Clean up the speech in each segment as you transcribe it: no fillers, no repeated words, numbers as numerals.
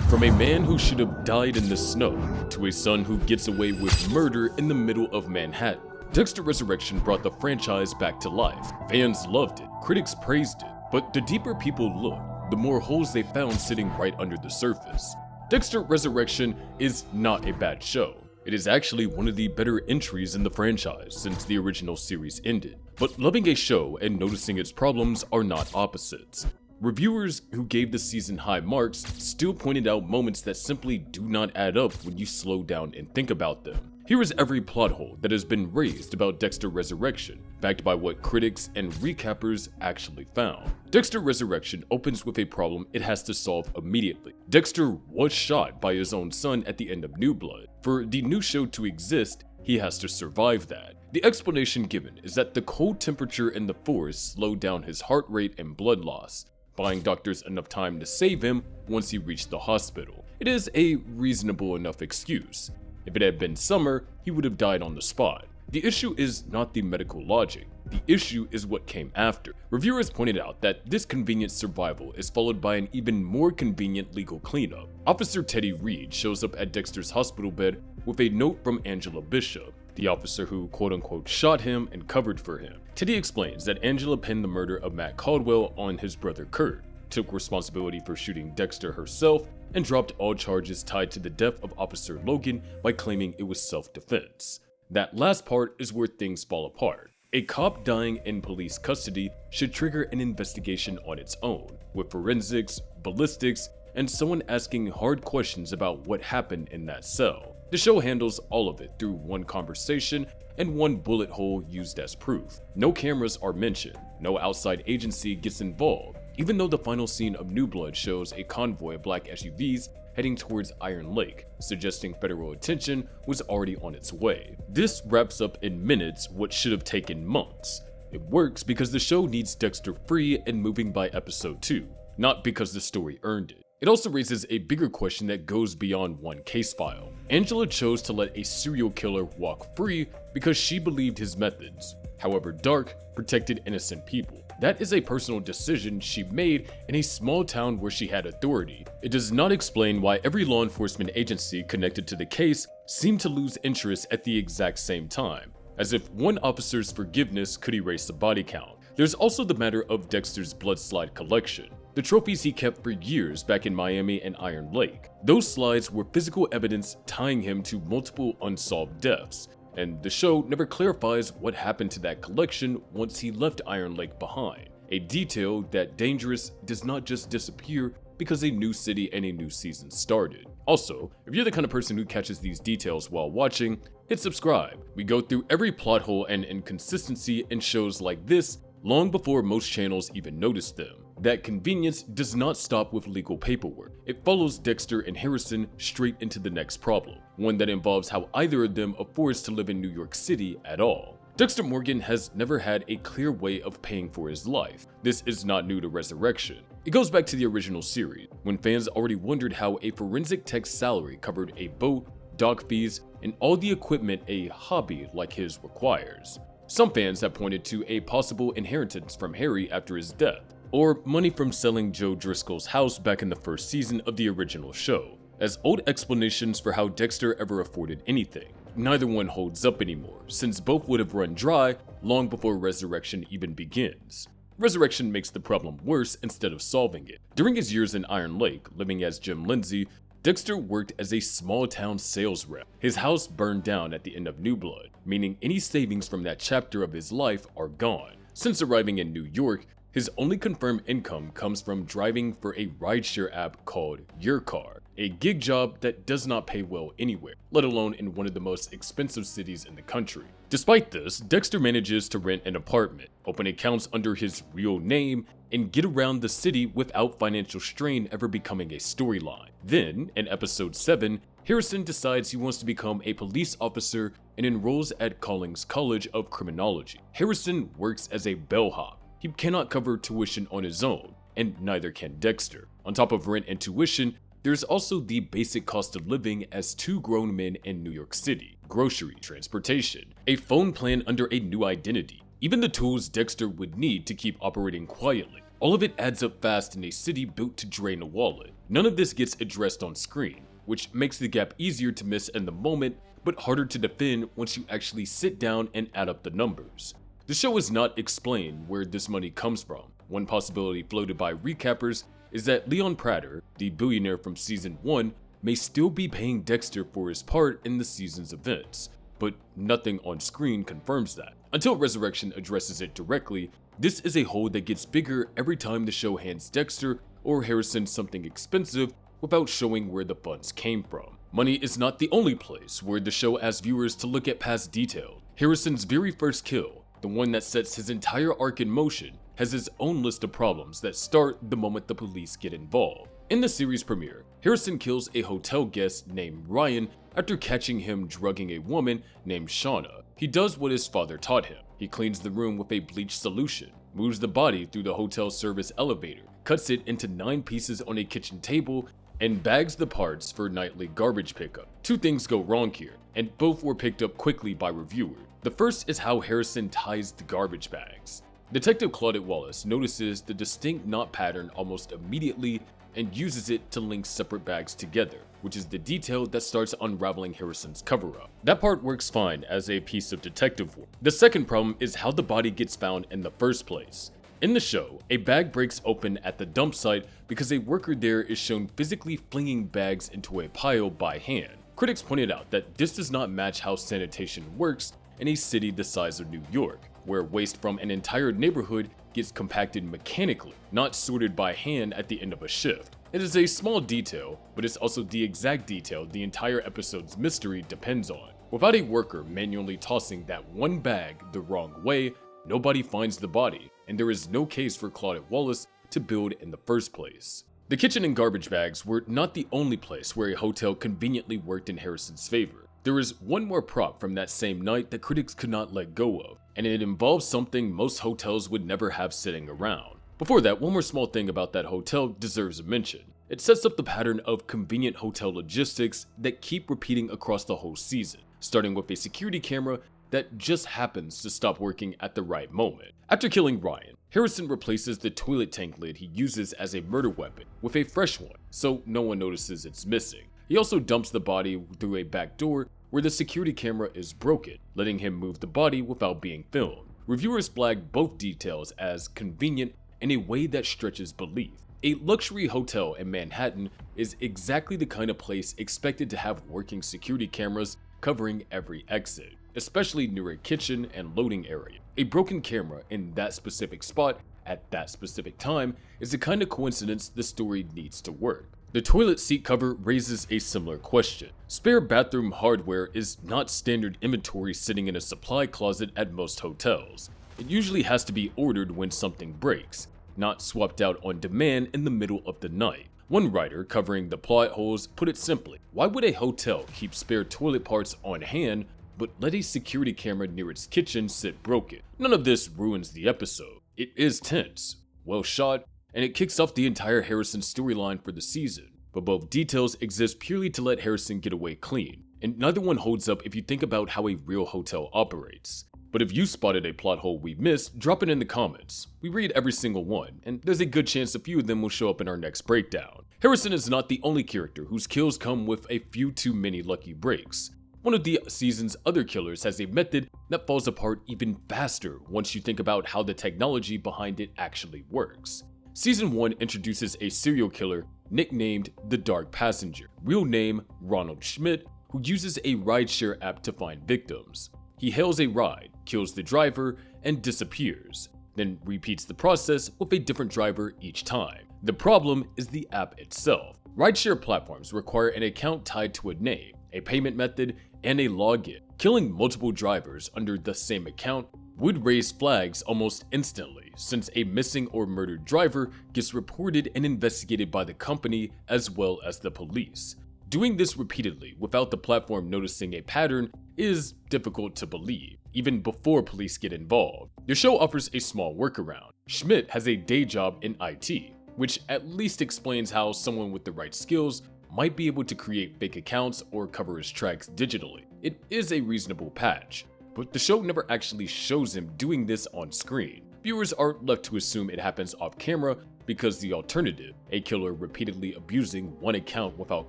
From a man who should have died in the snow, to a son who gets away with murder in the middle of Manhattan, Dexter Resurrection brought the franchise back to life. Fans loved it, critics praised it, but the deeper people looked, the more holes they found sitting right under the surface. Dexter Resurrection is not a bad show. It is actually one of the better entries in the franchise since the original series ended. But loving a show and noticing its problems are not opposites. Reviewers who gave the season high marks still pointed out moments that simply do not add up when you slow down and think about them. Here is every plot hole that has been raised about Dexter Resurrection, backed by what critics and recappers actually found. Dexter Resurrection opens with a problem it has to solve immediately. Dexter was shot by his own son at the end of New Blood. For the new show to exist, he has to survive that. The explanation given is that the cold temperature in the forest slowed down his heart rate and blood loss, buying doctors enough time to save him once he reached the hospital. It is a reasonable enough excuse. If it had been summer, he would have died on the spot. The issue is not the medical logic. The issue is what came after. Reviewers pointed out that this convenient survival is followed by an even more convenient legal cleanup. Officer Teddy Reed shows up at Dexter's hospital bed with a note from Angela Bishop, the officer who quote-unquote shot him and covered for him. Teddy explains that Angela pinned the murder of Matt Caldwell on his brother Kurt, took responsibility for shooting Dexter herself, and dropped all charges tied to the death of Officer Logan by claiming it was self-defense. That last part is where things fall apart. A cop dying in police custody should trigger an investigation on its own, with forensics, ballistics, and someone asking hard questions about what happened in that cell. The show handles all of it through one conversation and one bullet hole used as proof. No cameras are mentioned, no outside agency gets involved, even though the final scene of New Blood shows a convoy of black SUVs heading towards Iron Lake, suggesting federal attention was already on its way. This wraps up in minutes what should have taken months. It works because the show needs Dexter free and moving by episode 2, not because the story earned it. It also raises a bigger question that goes beyond one case file. Angela chose to let a serial killer walk free because she believed his methods, however dark, protected innocent people. That is a personal decision she made in a small town where she had authority. It does not explain why every law enforcement agency connected to the case seemed to lose interest at the exact same time, as if one officer's forgiveness could erase the body count. There's also the matter of Dexter's blood slide collection, the trophies he kept for years back in Miami and Iron Lake. Those slides were physical evidence tying him to multiple unsolved deaths, and the show never clarifies what happened to that collection once he left Iron Lake behind. A detail that Dangerous does not just disappear because a new city and a new season started. Also, if you're the kind of person who catches these details while watching, hit subscribe. We go through every plot hole and inconsistency in shows like this long before most channels even notice them. That convenience does not stop with legal paperwork. It follows Dexter and Harrison straight into the next problem, one that involves how either of them are forced to live in New York City at all. Dexter Morgan has never had a clear way of paying for his life. This is not new to Resurrection. It goes back to the original series, when fans already wondered how a forensic tech's salary covered a boat, dock fees, and all the equipment a hobby like his requires. Some fans have pointed to a possible inheritance from Harry after his death, or money from selling Joe Driscoll's house back in the first season of the original show, as old explanations for how Dexter ever afforded anything. Neither one holds up anymore, since both would have run dry long before Resurrection even begins. Resurrection makes the problem worse instead of solving it. During his years in Iron Lake, living as Jim Lindsay, Dexter worked as a small-town sales rep. His house burned down at the end of New Blood, meaning any savings from that chapter of his life are gone. Since arriving in New York, his only confirmed income comes from driving for a rideshare app called Your Car, a gig job that does not pay well anywhere, let alone in one of the most expensive cities in the country. Despite this, Dexter manages to rent an apartment, open accounts under his real name, and get around the city without financial strain ever becoming a storyline. Then, in episode 7, Harrison decides he wants to become a police officer and enrolls at Collins College of Criminology. Harrison works as a bellhop. He cannot cover tuition on his own, and neither can Dexter. On top of rent and tuition, there's also the basic cost of living as two grown men in New York City: grocery, transportation, a phone plan under a new identity, even the tools Dexter would need to keep operating quietly. All of it adds up fast in a city built to drain a wallet. None of this gets addressed on screen, which makes the gap easier to miss in the moment, but harder to defend once you actually sit down and add up the numbers. The show is not explained where this money comes from. One possibility floated by recappers is that Leon Prater, the billionaire from season 1, may still be paying Dexter for his part in the season's events, but nothing on screen confirms that. Until Resurrection addresses it directly, this is a hole that gets bigger every time the show hands Dexter or Harrison something expensive without showing where the funds came from. Money is not the only place where the show asks viewers to look at past detail. Harrison's very first kill, the one that sets his entire arc in motion, has its own list of problems that start the moment the police get involved. In the series premiere, Harrison kills a hotel guest named Ryan after catching him drugging a woman named Shauna. He does what his father taught him. He cleans the room with a bleach solution, moves the body through the hotel service elevator, cuts it into 9 pieces on a kitchen table, and bags the parts for nightly garbage pickup. 2 things go wrong here, and both were picked up quickly by reviewers. The first is how Harrison ties the garbage bags. Detective Claudette Wallace notices the distinct knot pattern almost immediately and uses it to link separate bags together, which is the detail that starts unraveling Harrison's cover-up. That part works fine as a piece of detective work. The second problem is how the body gets found in the first place. In the show, a bag breaks open at the dump site because a worker there is shown physically flinging bags into a pile by hand. Critics pointed out that this does not match how sanitation works in a city the size of New York, where waste from an entire neighborhood gets compacted mechanically, not sorted by hand at the end of a shift. It is a small detail, but it's also the exact detail the entire episode's mystery depends on. Without a worker manually tossing that one bag the wrong way, nobody finds the body, and there is no case for Claudette Wallace to build in the first place. The kitchen and garbage bags were not the only place where a hotel conveniently worked in Harrison's favor. There is one more prop from that same night that critics could not let go of, and it involves something most hotels would never have sitting around. Before that, one more small thing about that hotel deserves a mention. It sets up the pattern of convenient hotel logistics that keep repeating across the whole season, starting with a security camera that just happens to stop working at the right moment. After killing Ryan, Harrison replaces the toilet tank lid he uses as a murder weapon with a fresh one, so no one notices it's missing. He also dumps the body through a back door where the security camera is broken, letting him move the body without being filmed. Reviewers flag both details as convenient in a way that stretches belief. A luxury hotel in Manhattan is exactly the kind of place expected to have working security cameras covering every exit, especially near a kitchen and loading area. A broken camera in that specific spot at that specific time is the kind of coincidence the story needs to work. The toilet seat cover raises a similar question. Spare bathroom hardware is not standard inventory sitting in a supply closet at most hotels. It usually has to be ordered when something breaks, not swapped out on demand in the middle of the night. One writer covering the plot holes put it simply: why would a hotel keep spare toilet parts on hand but let a security camera near its kitchen sit broken? None of this ruins the episode. It is tense, well shot, and it kicks off the entire Harrison storyline for the season. But both details exist purely to let Harrison get away clean, and neither one holds up if you think about how a real hotel operates. But if you spotted a plot hole we missed, drop it in the comments. We read every single one, and there's a good chance a few of them will show up in our next breakdown. Harrison is not the only character whose kills come with a few too many lucky breaks. One of the season's other killers has a method that falls apart even faster once you think about how the technology behind it actually works. Season 1 introduces a serial killer nicknamed the Dark Passenger, real name Ronald Schmidt, who uses a rideshare app to find victims. He hails a ride, kills the driver, and disappears, then repeats the process with a different driver each time. The problem is the app itself. Rideshare platforms require an account tied to a name, a payment method, and a login. Killing multiple drivers under the same account would raise flags almost instantly, since a missing or murdered driver gets reported and investigated by the company as well as the police. Doing this repeatedly without the platform noticing a pattern is difficult to believe, even before police get involved. The show offers a small workaround. Schmidt has a day job in IT, which at least explains how someone with the right skills might be able to create fake accounts or cover his tracks digitally. It is a reasonable patch, but the show never actually shows him doing this on screen. viewers are left to assume it happens off camera because the alternative, a killer repeatedly abusing one account without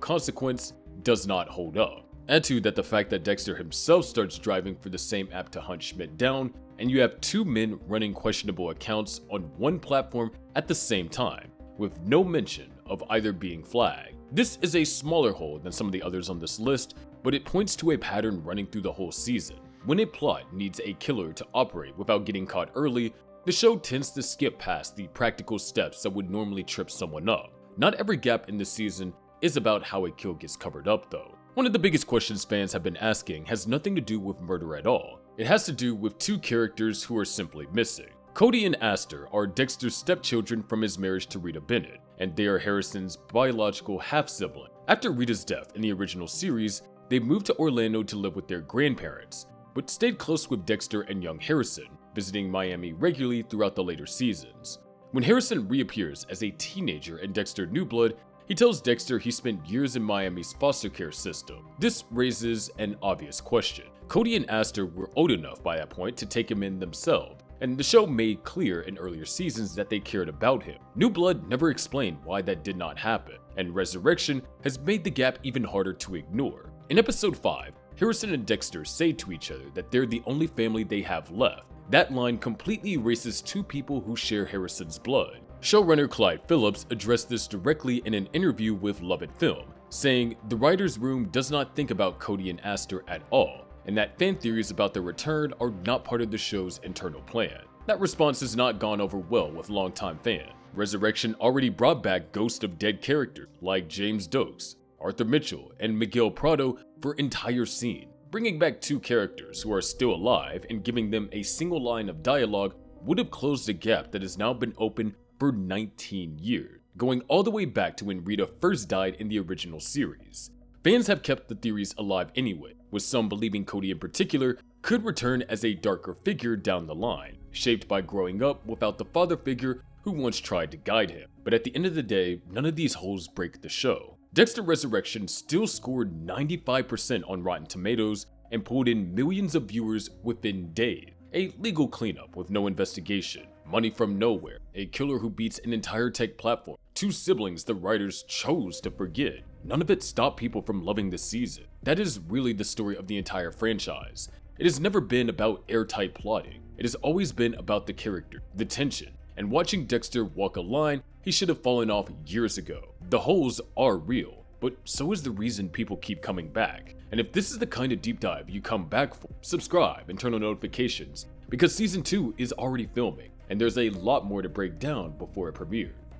consequence, does not hold up. Add to that the fact that Dexter himself starts driving for the same app to hunt Schmidt down, and you have two men running questionable accounts on one platform at the same time, with no mention of either being flagged. This is a smaller hole than some of the others on this list, but it points to a pattern running through the whole season. When a plot needs a killer to operate without getting caught early, the show tends to skip past the practical steps that would normally trip someone up. Not every gap in the season is about how a kill gets covered up though. One of the biggest questions fans have been asking has nothing to do with murder at all. It has to do with two characters who are simply missing. Cody and Aster are Dexter's stepchildren from his marriage to Rita Bennett, and they are Harrison's biological half-sibling. After Rita's death in the original series, they moved to Orlando to live with their grandparents, but stayed close with Dexter and young Harrison, visiting Miami regularly throughout the later seasons. When Harrison reappears as a teenager in Dexter New Blood, he tells Dexter he spent years in Miami's foster care system. This raises an obvious question. Cody and Aster were old enough by that point to take him in themselves, and the show made clear in earlier seasons that they cared about him. New Blood never explained why that did not happen, and Resurrection has made the gap even harder to ignore. In episode 5, Harrison and Dexter say to each other that they're the only family they have left. That line completely erases two people who share Harrison's blood. Showrunner Clyde Phillips addressed this directly in an interview with Love It Film, saying the writer's room does not think about Cody and Aster at all, and that fan theories about their return are not part of the show's internal plan. That response has not gone over well with longtime fans. Resurrection already brought back ghosts of dead characters like James Dokes, Arthur Mitchell, and Miguel Prado for entire scene. Bringing back two characters who are still alive and giving them a single line of dialogue would have closed a gap that has now been open for 19 years, going all the way back to when Rita first died in the original series. Fans have kept the theories alive anyway, with some believing Cody in particular could return as a darker figure down the line, shaped by growing up without the father figure who once tried to guide him. But at the end of the day, none of these holes break the show. Dexter Resurrection still scored 95% on Rotten Tomatoes and pulled in millions of viewers within days. A legal cleanup with no investigation, money from nowhere, a killer who beats an entire tech platform, two siblings the writers chose to forget. None of it stopped people from loving the season. That is really the story of the entire franchise. It has never been about airtight plotting. It has always been about the character, the tension, and watching Dexter walk a line he should have fallen off years ago. The holes are real, but so is the reason people keep coming back. And if this is the kind of deep dive you come back for, subscribe and turn on notifications, because season 2 is already filming, and there's a lot more to break down before it premieres.